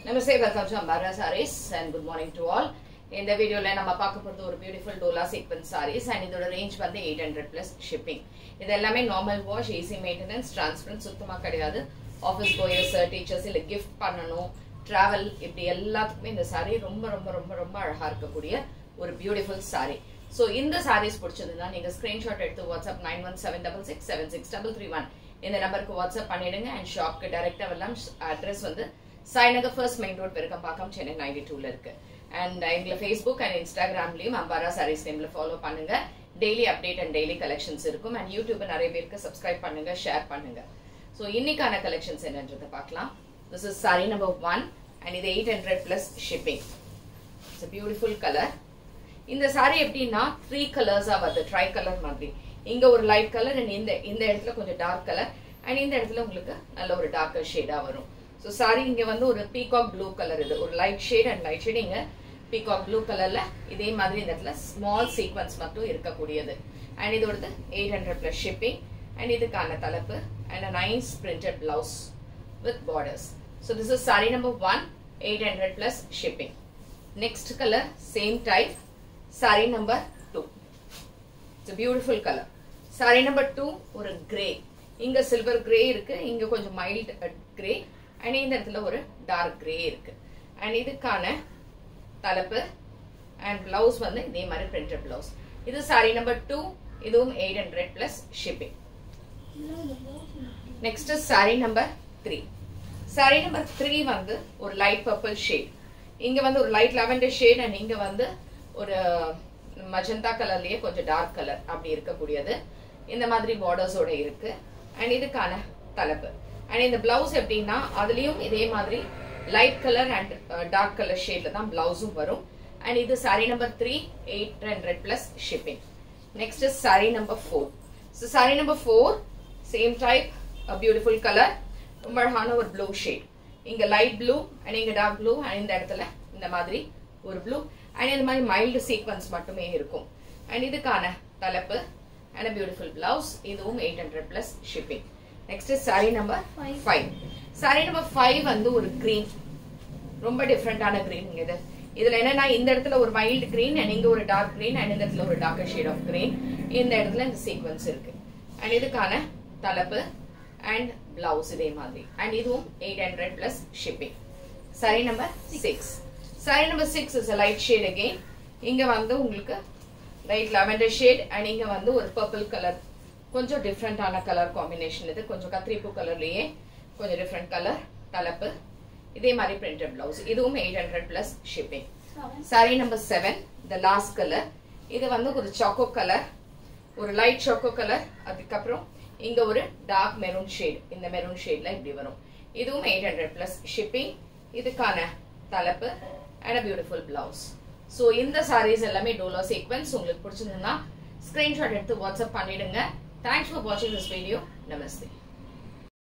Namaste, welcome to Ambara Sarees and good morning to all. In the video, we will see a beautiful Dola sequence sarees and the range is 800 plus shipping. This is normal wash, easy maintenance, transparent, office goers, teachers, gift, travel, this saree is a beautiful saree. So, in the sarees, you can screenshot it to WhatsApp 9176676331. In the number WhatsApp and shop direct address Sainagar First Main Road Perakampakam Chennai 92 la irukku. And Facebook and Instagram liyum Ambara Sarees name la follow pannunga. Daily update and daily collections irukum and YouTube nariya perukku subscribe pannunga, share pannunga. So innikana collections enandradha paakalam. This is saree number 1 and இது 800 plus shipping. It's a beautiful color. இந்த saree எப்படினா 3 colors ஆ வருது, tri color மாதிரி. இங்க ஒரு light color and இந்த இடத்துல கொஞ்சம் dark color and இந்த இடத்துல உங்களுக்கு நல்ல ஒரு darker shade ஆ வரும். So saree inge vandu oru peacock blue color idu oru light shade and light shade inga peacock blue color la idhe madri indha small sequence mattum irukakudiyadu and idodu 800 plus shipping and idukana thalappu and a nice printed blouse with borders. So this is saree number 1, 800 plus shipping. Next color same type, saree number 2. It's a beautiful color. Saree number 2 oru grey, inga silver grey irukku, inga konjam mild grey and in the dark grey and இதுக்கான தலைப்பு and blouse வந்து இதே மாதிரி printed blouse. இது saree number 2, இதுவும் 800 plus shipping. Next is saree number 3. Saree number 3 வந்து ஒரு light purple shade. இங்க வந்து ஒரு light lavender shade and இங்க வந்து ஒரு magenta கலர்லயே கொஞ்சம் dark color அப்படி இருக்கக்கூடியது. இந்த மாதிரி borders ஓட இருக்கு and இதுக்கான தலைப்பு. And in the blouse எப்படினா அதுலயும் இதே மாதிரி light color and dark color shade la தான் blouse வரும் and இது saree number 3, 800 plus shipping. Next is saree number 4. So saree number 4 same type, a beautiful color, ரொம்ப அழகான ஒரு blue shade. இங்க light blue and இங்க dark blue and இந்த இடத்துல இந்த மாதிரி ஒரு blue and இந்த மாதிரி mild sequence மட்டுமே இருக்கும். And இதுக்கான தலைப்பு and a beautiful blouse, இதுவும் 800 plus shipping. Next is saree number 5. Saree number 5 வந்து ஒரு green. ரொம்ப டிஃபரண்டான green இது. இதுல என்னன்னா இந்த இடத்துல ஒரு mild green and இங்க ஒரு dark green and இந்த இடத்துல ஒரு darker shade of green. இந்த இடத்துல இந்த sequence இருக்கு. And இதுக்கான தலைப்பு and blouse இதே மாதிரி. And இதுவும் 800 plus shipping. Saree number 6. Saree number 6 is a light shade again. இங்க வந்து உங்களுக்கு light lavender shade and இங்க வந்து ஒரு purple color. கொஞ்சம் டிஃபரண்ட் ஆன கலர் காம்பினேஷன் இது, கொஞ்சம் கத்திரிப்பூ கலர்லயே கொஞ்சம் டிஃபரண்ட் கலர் தலைப்பு இதே மாதிரி printed blouse, இதுவும் 800 plus shipping. saree number 7, the last color, இது வந்து ஒரு choco color, ஒரு light choco color, அதுக்கு அப்புறம் இங்க ஒரு dark maroon shade, இந்த maroon shadeல இப்படி வரும். இதுவும் 800 plus shipping. இதுக்கான தலைப்பு and a beautiful blouse. So இந்த sarees எல்லாமே டோலா sequence உங்களுக்கு பிடிச்சிருந்தா screenshot எடுத்து WhatsApp பண்ணிடுங்க. Thanks for watching this video. Namaste.